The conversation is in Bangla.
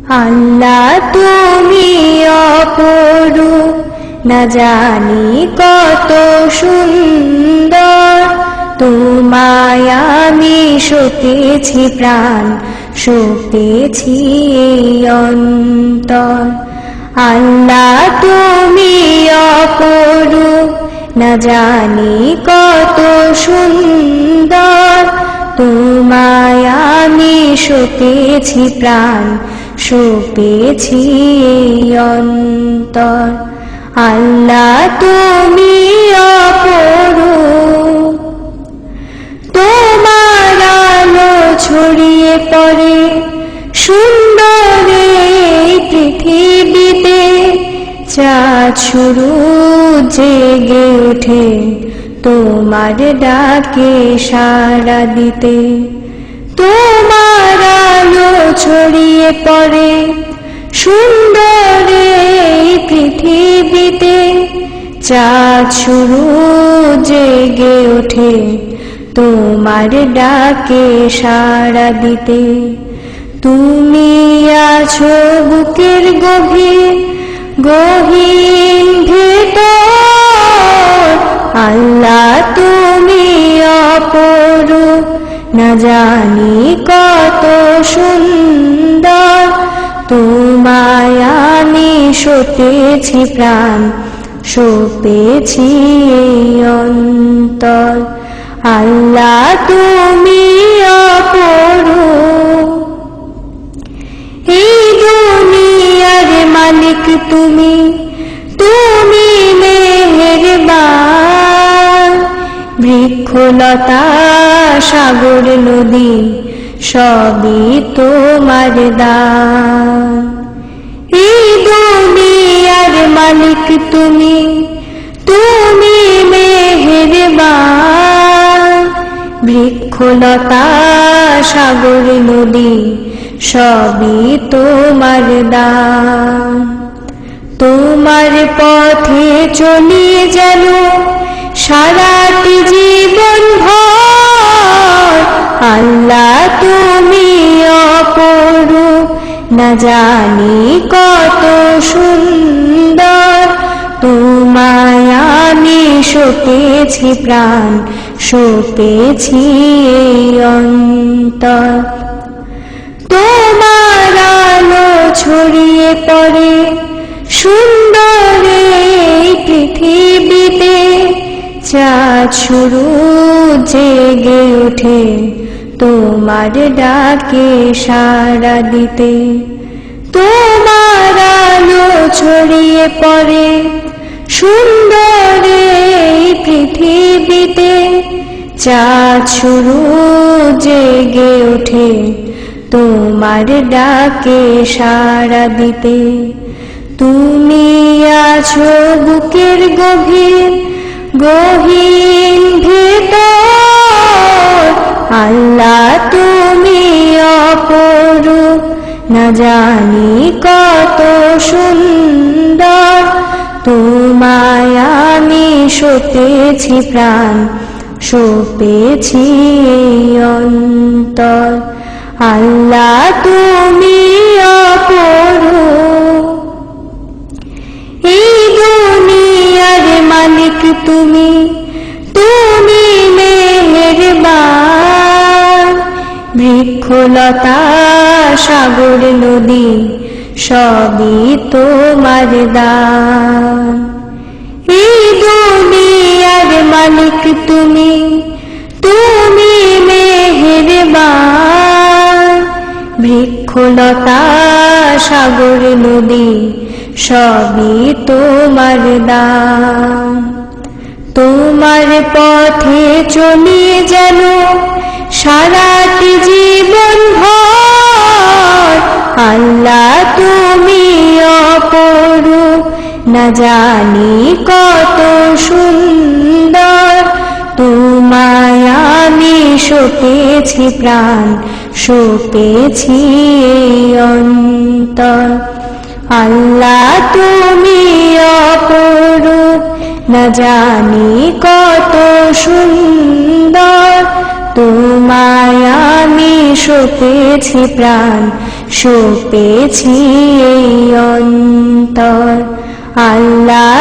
আল্লাহ তুমি অপরূপ, না জানি কত সুন্দর। তোমায় আমি সপেছি প্রাণ, সপেছি এই অন্তর। আল্লাহ তুমি অপরূপ, না জানি কত সুন্দর। তোমায় আমি সপেছি প্রাণ, সপেছি এই অন্তর। আল্লাহ তুমি অপরূপ, তোমার আলো ছড়িয়ে পড়ে সুন্দর এই পৃথিবীতে। চাঁদ শুরু জেগে ওঠে তোমার ডাকে সাড়া দিতে। তোমার আলো ছড়িয়ে পড়ে সুন্দর এই পৃথিবীতে। চাঁদ শুরু জেগে ওঠে তোমার ডাকে সাড়া দিতে। তুমি আছো বুকের গভীর গহীন ভেতর। আল্লাহ তুমি অপরূপ, না জানি কত সুন্দর। তোমায় আমি সপেছি প্রাণ, সপেছি এই অন্তর। আল্লাহ তুমি অপরূপ, এই দুনিয়ার মালিক তুমি, তুমি মেহেরবান। বৃক্ষলতা সাগর নদী সবই তোমার দান। এই দুনিয়ার মালিক তুমি, তুমি মেহেরবান। বৃক্ষলতা সাগর নদী সবই তোমার দান। তোমার পথে চলি যেন সারাটি জীবন ভর। আল্লাহ তুমি অপরূপ, না জানি কত সুন্দর। তোমায় আমি সপেছি প্রাণ, সপেছি এই অন্তর। তোমার আলো ছড়িয়ে পড়ে সুন্দর এই পৃথিবীতে। চাঁদ শুরু জেগে ওঠে তোমার ডাকে সাড়া দিতে। তোমার আলো ছড়িয়ে পড়ে সুন্দর এই পৃথিবীতে। চাঁদ শুরু জেগে ওঠে তোমার ডাকে সাড়া দিতে। তুমি আছো বুকের গভীর গহীন ভেতর। আল্লাহ তুমি অপরূপ, না জানি কত সুন্দর। তোমায় আমি সপেছি প্রাণ, সপেছি এই অন্তর। আল্লাহ তুমি অপরূপ, এই দুনিয়ার মালিক তুমি, তুমি মেহেরবান। বৃক্ষলতা সাগর নদী সবই তোমার দান। এই দুনিয়ার মালিক তুমি, তুমি মেহেরবান। বৃক্ষলতা সাগর নদী সবই তোমার দান। তোমার পথে চলি যেন সারাটি জীবন ভর। আল্লাহ তুমি অপরূপ, না জানি কত সুন্দর। তোমায় আমি সপেছি প্রাণ, সপেছি এই অন্তর। আল্লাহ তুমি অপরূপ, না জানি কত সুন্দর। তোমায় আমি সপেছি প্রাণ, সপেছি এই অন্তর। আল্লাহ